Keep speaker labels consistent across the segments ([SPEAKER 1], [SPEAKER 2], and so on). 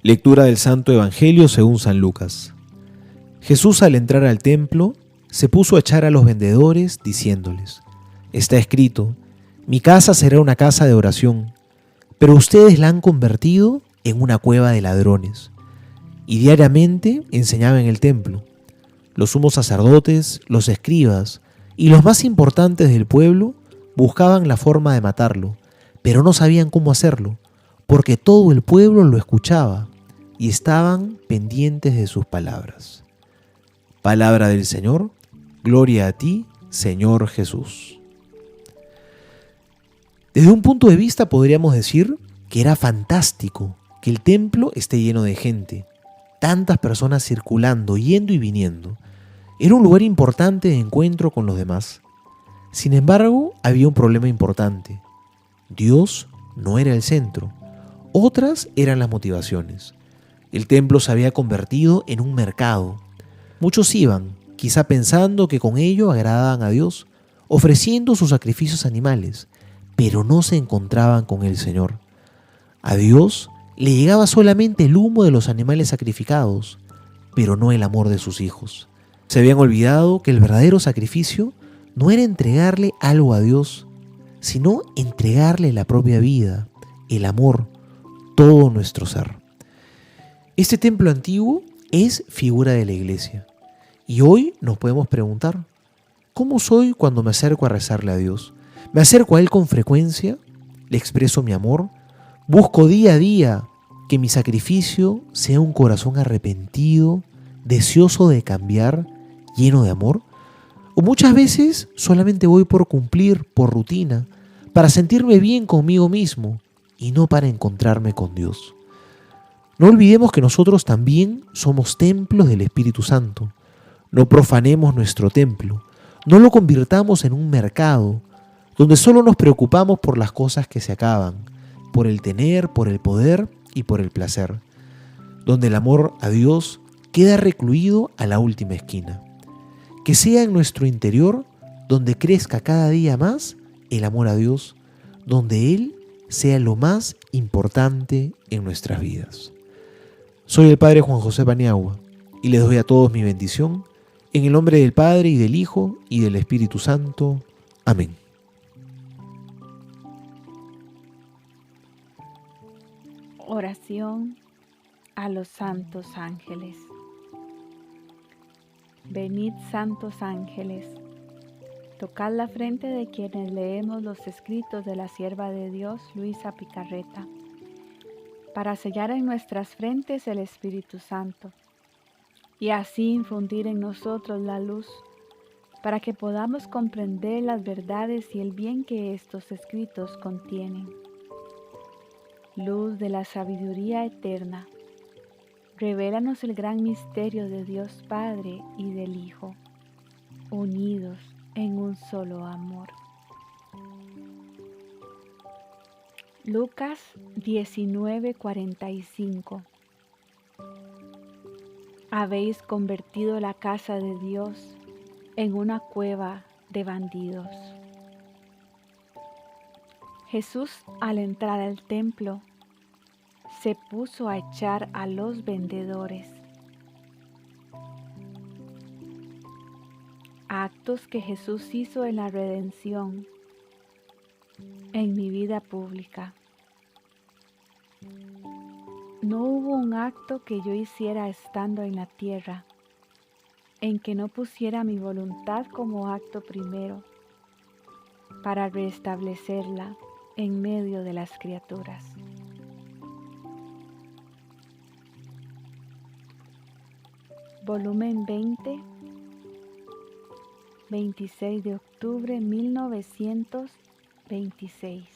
[SPEAKER 1] Lectura del Santo Evangelio según San Lucas. Jesús, al entrar al templo, se puso a echar a los vendedores, diciéndoles: Está escrito, mi casa será una casa de oración, pero ustedes la han convertido en una cueva de ladrones. Y diariamente enseñaba en el templo. Los sumos sacerdotes, los escribas y los más importantes del pueblo buscaban la forma de matarlo, pero no sabían cómo hacerlo, porque todo el pueblo lo escuchaba y estaban pendientes de sus palabras. Palabra del Señor, gloria a ti, Señor Jesús. Desde un punto de vista podríamos decir que era fantástico que el templo esté lleno de gente, tantas personas circulando, yendo y viniendo. Era un lugar importante de encuentro con los demás. Sin embargo, había un problema importante. Dios no era el centro. Otras eran las motivaciones. El templo se había convertido en un mercado. Muchos iban, quizá pensando que con ello agradaban a Dios, ofreciendo sus sacrificios animales, pero no se encontraban con el Señor. A Dios le llegaba solamente el humo de los animales sacrificados, pero no el amor de sus hijos. Se habían olvidado que el verdadero sacrificio no era entregarle algo a Dios, sino entregarle la propia vida, el amor, todo nuestro ser. Este templo antiguo es figura de la iglesia. Y hoy nos podemos preguntar, ¿cómo soy cuando me acerco a rezarle a Dios? ¿Me acerco a Él con frecuencia? ¿Le expreso mi amor? ¿Busco día a día que mi sacrificio sea un corazón arrepentido, deseoso de cambiar, lleno de amor? ¿O muchas veces solamente voy por cumplir, por rutina, para sentirme bien conmigo mismo y no para encontrarme con Dios? No olvidemos que nosotros también somos templos del Espíritu Santo. No profanemos nuestro templo, no lo convirtamos en un mercado donde solo nos preocupamos por las cosas que se acaban, por el tener, por el poder y por el placer, donde el amor a Dios queda recluido a la última esquina. Que sea en nuestro interior donde crezca cada día más el amor a Dios, donde Él sea lo más importante en nuestras vidas. Soy el Padre Juan José Paniagua y les doy a todos mi bendición en el nombre del Padre y del Hijo y del Espíritu Santo. Amén.
[SPEAKER 2] Oración a los santos ángeles. Venid, santos ángeles, tocad la frente de quienes leemos los escritos de la sierva de Dios, Luisa Picarreta, para sellar en nuestras frentes el Espíritu Santo y así infundir en nosotros la luz para que podamos comprender las verdades y el bien que estos escritos contienen. Luz de la sabiduría eterna, revélanos el gran misterio de Dios Padre y del Hijo, unidos en un solo amor. Lucas 19:45. Habéis convertido la casa de Dios en una cueva de bandidos. Jesús, al entrar al templo, se puso a echar a los vendedores. Actos que Jesús hizo en la redención, en mi vida pública. No hubo un acto que yo hiciera estando en la tierra, en que no pusiera mi voluntad como acto primero, para restablecerla en medio de las criaturas. Volumen 20, 26 de octubre 1926.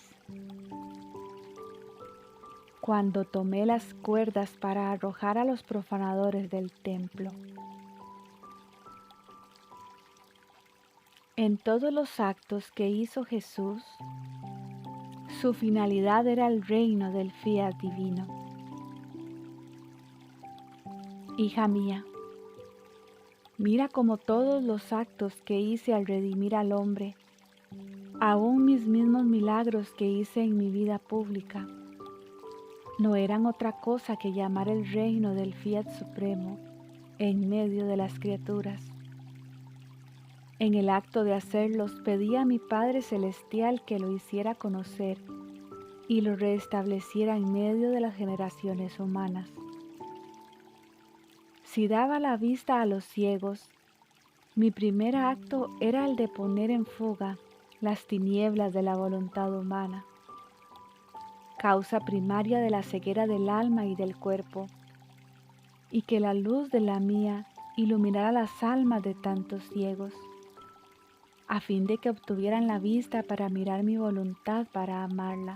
[SPEAKER 2] Cuando tomé las cuerdas para arrojar a los profanadores del templo. En todos los actos que hizo Jesús, su finalidad era el reino del fiat divino. Hija mía, mira cómo todos los actos que hice al redimir al hombre, aún mis mismos milagros que hice en mi vida pública, no eran otra cosa que llamar el reino del Fiat Supremo en medio de las criaturas. En el acto de hacerlos pedí a mi Padre Celestial que lo hiciera conocer y lo restableciera en medio de las generaciones humanas. Si daba la vista a los ciegos, mi primer acto era el de poner en fuga las tinieblas de la voluntad humana, causa primaria de la ceguera del alma y del cuerpo, y que la luz de la mía iluminara las almas de tantos ciegos, a fin de que obtuvieran la vista para mirar mi voluntad para amarla,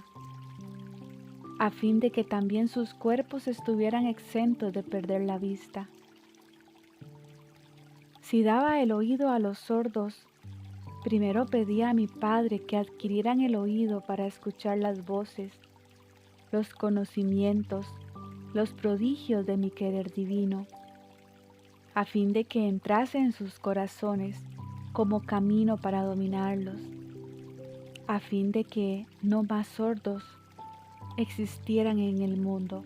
[SPEAKER 2] a fin de que también sus cuerpos estuvieran exentos de perder la vista. Si daba el oído a los sordos, primero pedía a mi Padre que adquirieran el oído para escuchar las voces, los conocimientos, los prodigios de mi querer divino, a fin de que entrase en sus corazones como camino para dominarlos, a fin de que no más sordos existieran en el mundo,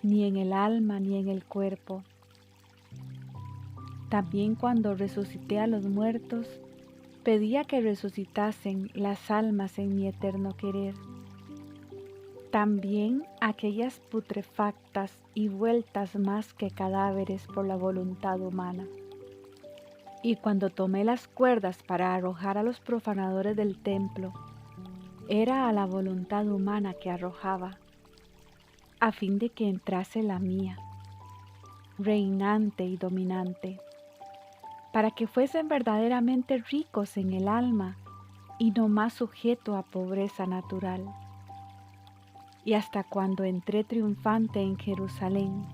[SPEAKER 2] ni en el alma ni en el cuerpo. También cuando resucité a los muertos, pedía que resucitasen las almas en mi eterno querer. También aquellas putrefactas y vueltas más que cadáveres por la voluntad humana. Y cuando tomé las cuerdas para arrojar a los profanadores del templo, era a la voluntad humana que arrojaba, a fin de que entrase la mía, reinante y dominante, para que fuesen verdaderamente ricos en el alma y no más sujeto a pobreza natural. Y hasta cuando entré triunfante en Jerusalén,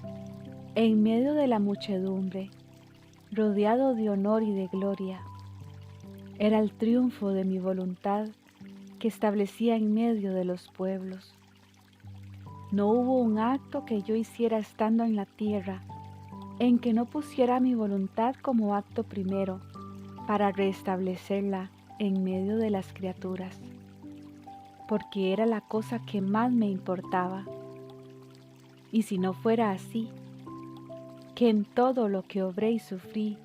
[SPEAKER 2] en medio de la muchedumbre, rodeado de honor y de gloria, era el triunfo de mi voluntad que establecía en medio de los pueblos. No hubo un acto que yo hiciera estando en la tierra en que no pusiera mi voluntad como acto primero para restablecerla en medio de las criaturas, porque era la cosa que más me importaba. Y si no fuera así, que en todo lo que obré y sufrí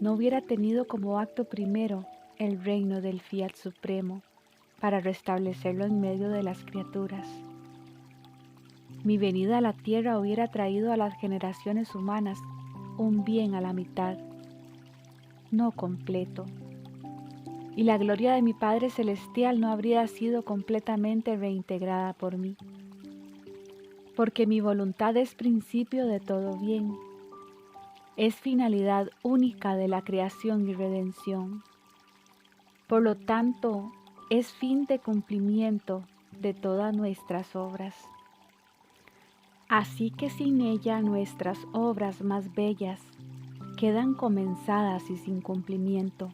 [SPEAKER 2] no hubiera tenido como acto primero el reino del Fiat Supremo para restablecerlo en medio de las criaturas. Mi venida a la tierra hubiera traído a las generaciones humanas un bien a la mitad, no completo, y la gloria de mi Padre Celestial no habría sido completamente reintegrada por mí, porque mi voluntad es principio de todo bien, es finalidad única de la creación y redención. Por lo tanto, es fin de cumplimiento de todas nuestras obras. Así que sin ella nuestras obras más bellas quedan comenzadas y sin cumplimiento,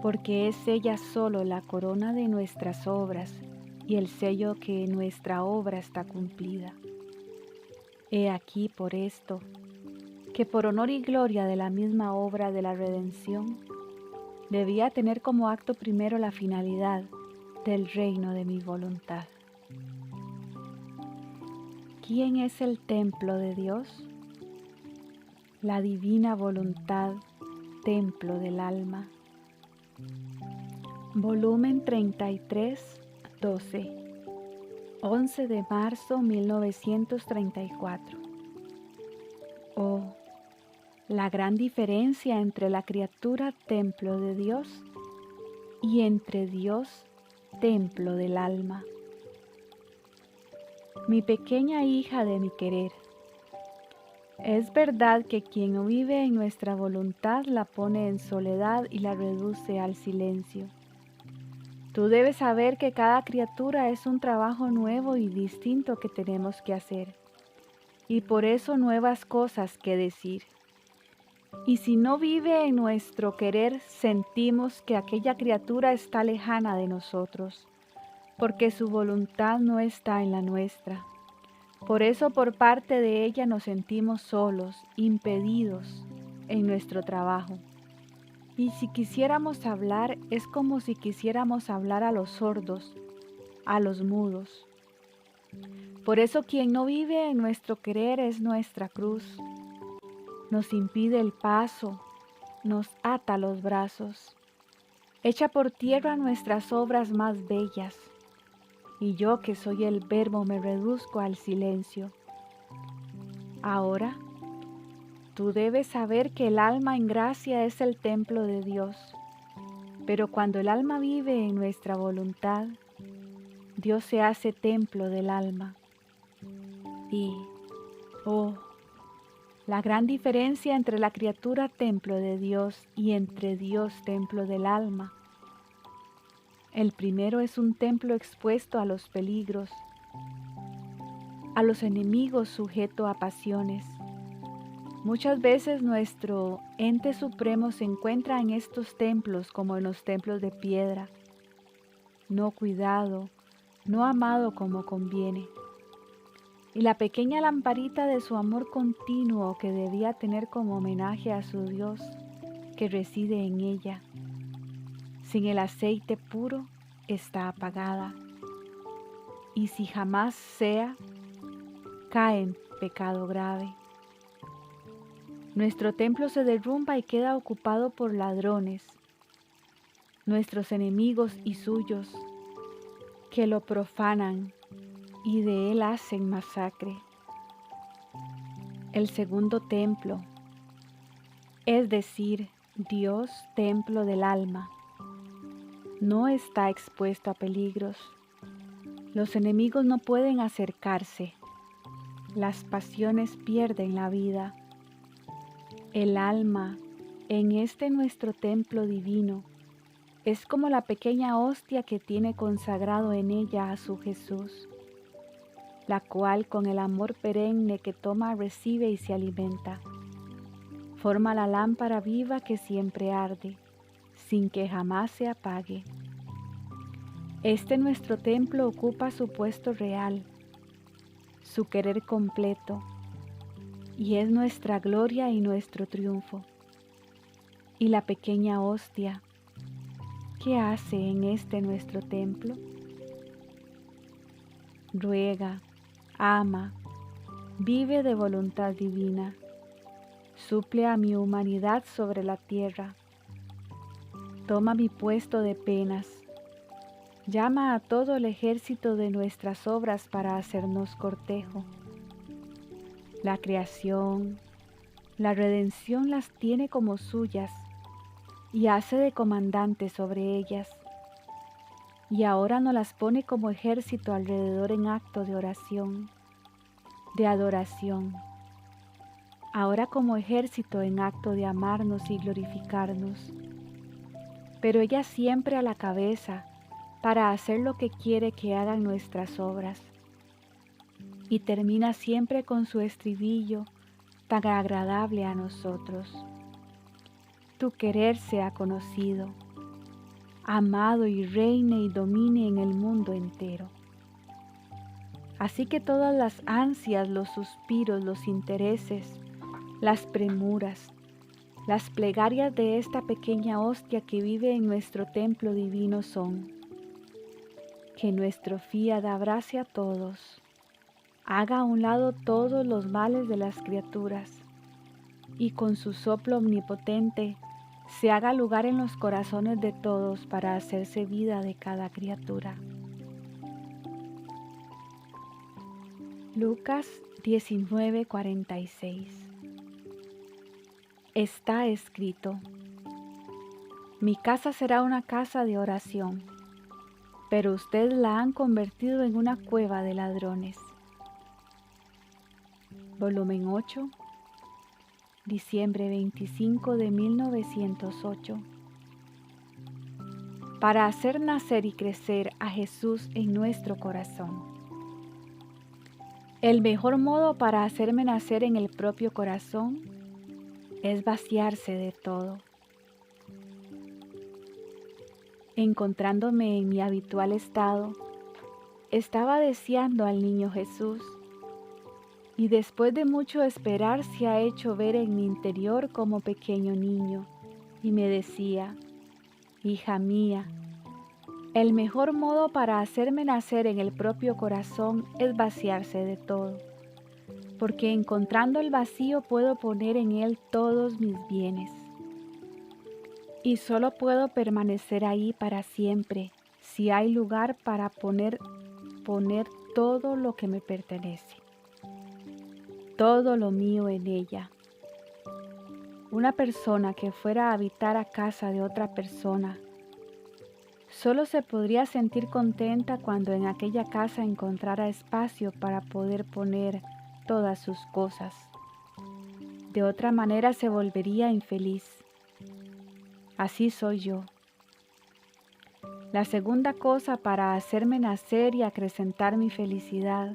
[SPEAKER 2] porque es ella solo la corona de nuestras obras y el sello que nuestra obra está cumplida. He aquí por esto, que por honor y gloria de la misma obra de la redención, debía tener como acto primero la finalidad del reino de mi voluntad. ¿Quién es el templo de Dios? La divina voluntad, templo del alma. Volumen 33, 12, 11 de marzo 1934. Oh, la gran diferencia entre la criatura templo de Dios y entre Dios templo del alma. Mi pequeña hija de mi querer, es verdad que quien vive en nuestra voluntad la pone en soledad y la reduce al silencio. Tú debes saber que cada criatura es un trabajo nuevo y distinto que tenemos que hacer, y por eso nuevas cosas que decir. Y si no vive en nuestro querer, sentimos que aquella criatura está lejana de nosotros, porque su voluntad no está en la nuestra. Por eso por parte de ella nos sentimos solos, impedidos en nuestro trabajo. Y si quisiéramos hablar, es como si quisiéramos hablar a los sordos, a los mudos. Por eso quien no vive en nuestro querer es nuestra cruz. Nos impide el paso, nos ata los brazos, echa por tierra nuestras obras más bellas. Y yo que soy el Verbo me reduzco al silencio. Ahora, tú debes saber que el alma en gracia es el templo de Dios. Pero cuando el alma vive en nuestra voluntad, Dios se hace templo del alma. Y, oh, la gran diferencia entre la criatura templo de Dios y entre Dios templo del alma. El primero es un templo expuesto a los peligros, a los enemigos sujeto a pasiones. Muchas veces nuestro ente supremo se encuentra en estos templos como en los templos de piedra, no cuidado, no amado como conviene. Y la pequeña lamparita de su amor continuo que debía tener como homenaje a su Dios que reside en ella, sin el aceite puro, está apagada. Y si jamás sea, cae en pecado grave. Nuestro templo se derrumba y queda ocupado por ladrones, nuestros enemigos y suyos, que lo profanan y de él hacen masacre. El segundo templo, es decir, Dios, templo del alma, no está expuesto a peligros. Los enemigos no pueden acercarse. Las pasiones pierden la vida. El alma, en este nuestro templo divino, es como la pequeña hostia que tiene consagrado en ella a su Jesús, la cual con el amor perenne que toma recibe y se alimenta. Forma la lámpara viva que siempre arde, sin que jamás se apague. Este nuestro templo ocupa su puesto real, su querer completo, y es nuestra gloria y nuestro triunfo. Y la pequeña hostia, ¿qué hace en este nuestro templo? Ruega, ama, vive de voluntad divina, suple a mi humanidad sobre la tierra, toma mi puesto de penas, llama a todo el ejército de nuestras obras para hacernos cortejo. La creación, la redención las tiene como suyas y hace de comandante sobre ellas. Y ahora nos las pone como ejército alrededor en acto de oración, de adoración. Ahora como ejército en acto de amarnos y glorificarnos. Pero ella siempre a la cabeza para hacer lo que quiere que hagan nuestras obras. Y termina siempre con su estribillo tan agradable a nosotros. Tu querer sea conocido, amado y reine y domine en el mundo entero. Así que todas las ansias, los suspiros, los intereses, las premuras, las plegarias de esta pequeña hostia que vive en nuestro templo divino son: que nuestro fiat abrace a todos, haga a un lado todos los males de las criaturas, y con su soplo omnipotente se haga lugar en los corazones de todos para hacerse vida de cada criatura. Lucas 19:46. Está escrito: mi casa será una casa de oración, pero ustedes la han convertido en una cueva de ladrones. Volumen 8, diciembre 25 de 1908. Para hacer nacer y crecer a Jesús en nuestro corazón. El mejor modo para hacerme nacer en el propio corazón es vaciarse de todo. Encontrándome en mi habitual estado, estaba deseando al niño Jesús, y después de mucho esperar se ha hecho ver en mi interior como pequeño niño, y me decía: hija mía, El mejor modo para hacerme nacer en el propio corazón es vaciarse de todo, porque encontrando el vacío puedo poner en él todos mis bienes. Y solo puedo permanecer ahí para siempre si hay lugar para poner todo lo que me pertenece, todo lo mío en ella. Una persona que fuera a habitar a casa de otra persona solo se podría sentir contenta cuando en aquella casa encontrara espacio para poder poner todas sus cosas. De otra manera se volvería infeliz. Así soy yo. La segunda cosa para hacerme nacer y acrecentar mi felicidad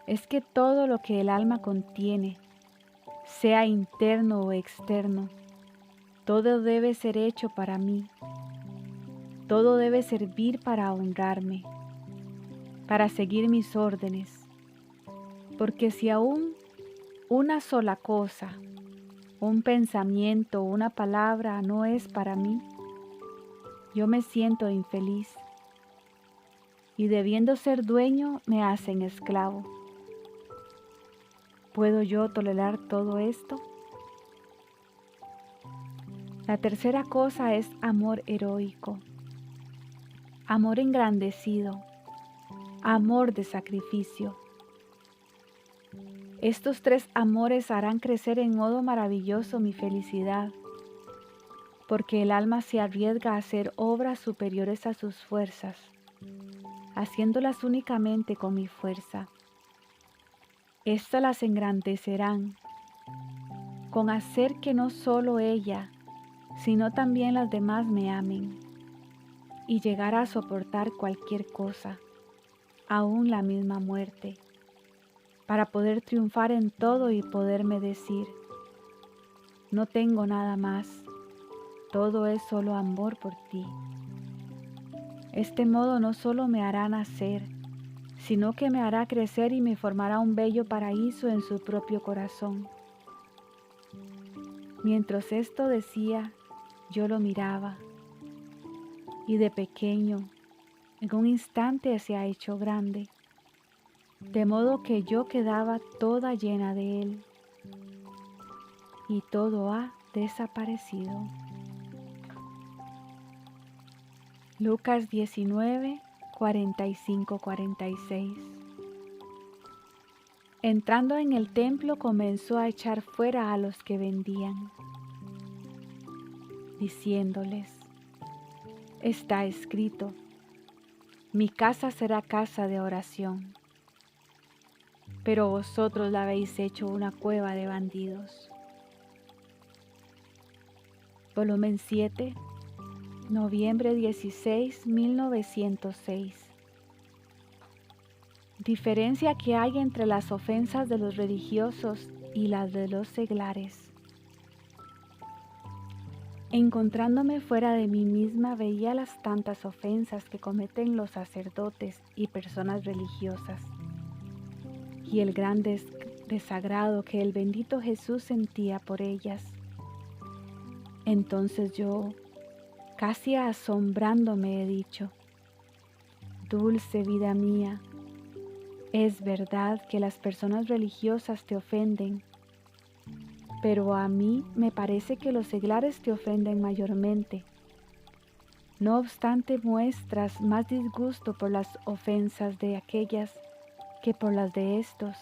[SPEAKER 2] es que todo lo que el alma contiene, sea interno o externo, todo debe ser hecho para mí. Todo debe servir para honrarme, para seguir mis órdenes, porque si aún una sola cosa, un pensamiento, una palabra no es para mí, yo me siento infeliz y debiendo ser dueño me hacen esclavo. ¿Puedo yo tolerar todo esto? La tercera cosa es amor heroico, amor engrandecido, amor de sacrificio. Estos tres amores harán crecer en modo maravilloso mi felicidad, porque el alma se arriesga a hacer obras superiores a sus fuerzas, haciéndolas únicamente con mi fuerza. Estas las engrandecerán, con hacer que no solo ella, sino también las demás me amen, y llegar a soportar cualquier cosa, aún la misma muerte, para poder triunfar en todo y poderme decir, no tengo nada más, todo es solo amor por ti. Este modo no solo me hará nacer, sino que me hará crecer y me formará un bello paraíso en su propio corazón. Mientras esto decía, yo lo miraba, y de pequeño, en un instante se ha hecho grande, de modo que yo quedaba toda llena de él, y todo ha desaparecido. Lucas 19, 45-46. Entrando en el templo comenzó a echar fuera a los que vendían, diciéndoles, está escrito, mi casa será casa de oración, pero vosotros la habéis hecho una cueva de bandidos. Volumen 7, noviembre 16, 1906. Diferencia que hay entre las ofensas de los religiosos y las de los seglares. Encontrándome fuera de mí misma veía las tantas ofensas que cometen los sacerdotes y personas religiosas, y el gran desagrado que el bendito Jesús sentía por ellas. Entonces yo, casi asombrándome, he dicho, dulce vida mía, es verdad que las personas religiosas te ofenden, pero a mí me parece que los seglares te ofenden mayormente. No obstante, muestras más disgusto por las ofensas de aquellas que por las de estos.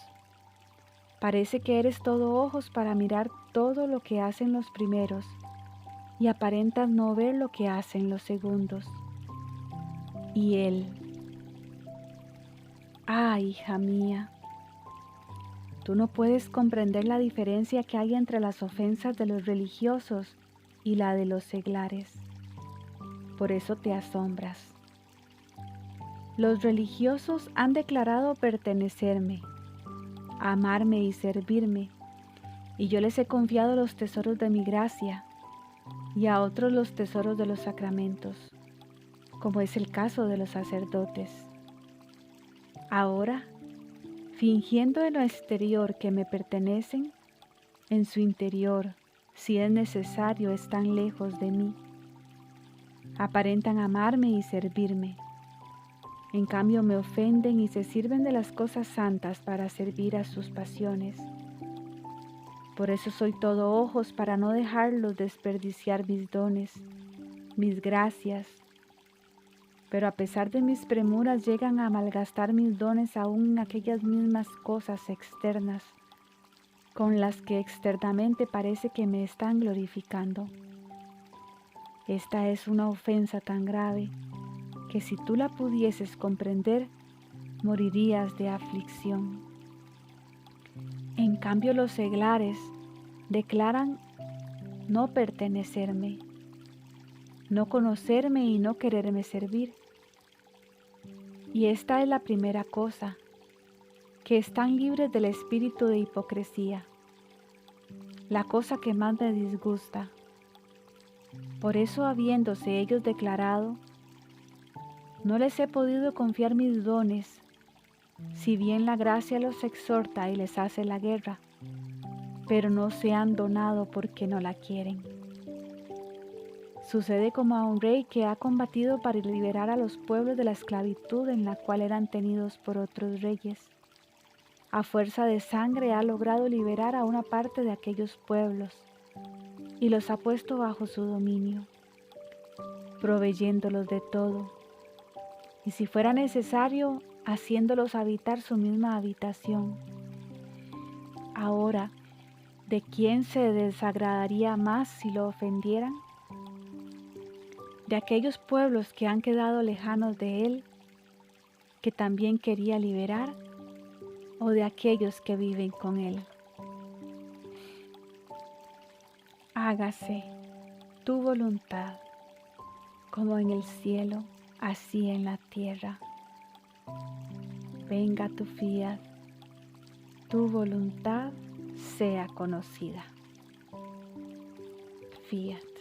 [SPEAKER 2] Parece que eres todo ojos para mirar todo lo que hacen los primeros y aparentas no ver lo que hacen los segundos. Y él, hija mía, tú no puedes comprender la diferencia que hay entre las ofensas de los religiosos y la de los seglares. Por eso te asombras. Los religiosos han declarado pertenecerme, amarme y servirme, y yo les he confiado los tesoros de mi gracia, y a otros los tesoros de los sacramentos, como es el caso de los sacerdotes. Ahora, fingiendo en lo exterior que me pertenecen, en su interior, si es necesario, están lejos de mí. Aparentan amarme y servirme. En cambio me ofenden y se sirven de las cosas santas para servir a sus pasiones. Por eso soy todo ojos para no dejarlos desperdiciar mis dones, mis gracias. Pero a pesar de mis premuras llegan a malgastar mis dones aún en aquellas mismas cosas externas, con las que externamente parece que me están glorificando. Esta es una ofensa tan grave que si tú la pudieses comprender, morirías de aflicción. En cambio los seglares declaran no pertenecerme, no conocerme y no quererme servir. Y esta es la primera cosa, que están libres del espíritu de hipocresía, la cosa que más me disgusta. Por eso, habiéndose ellos declarado, no les he podido confiar mis dones, si bien la gracia los exhorta y les hace la guerra, pero no se han donado porque no la quieren. Sucede como a un rey que ha combatido para liberar a los pueblos de la esclavitud en la cual eran tenidos por otros reyes. A fuerza de sangre ha logrado liberar a una parte de aquellos pueblos y los ha puesto bajo su dominio, proveyéndolos de todo, y si fuera necesario, haciéndolos habitar su misma habitación. Ahora, ¿de quién se desagradaría más si lo ofendieran? De aquellos pueblos que han quedado lejanos de él, que también quería liberar, o de aquellos que viven con él. Hágase tu voluntad, como en el cielo, así en la tierra. Venga tu fiat, tu voluntad sea conocida. Fiat.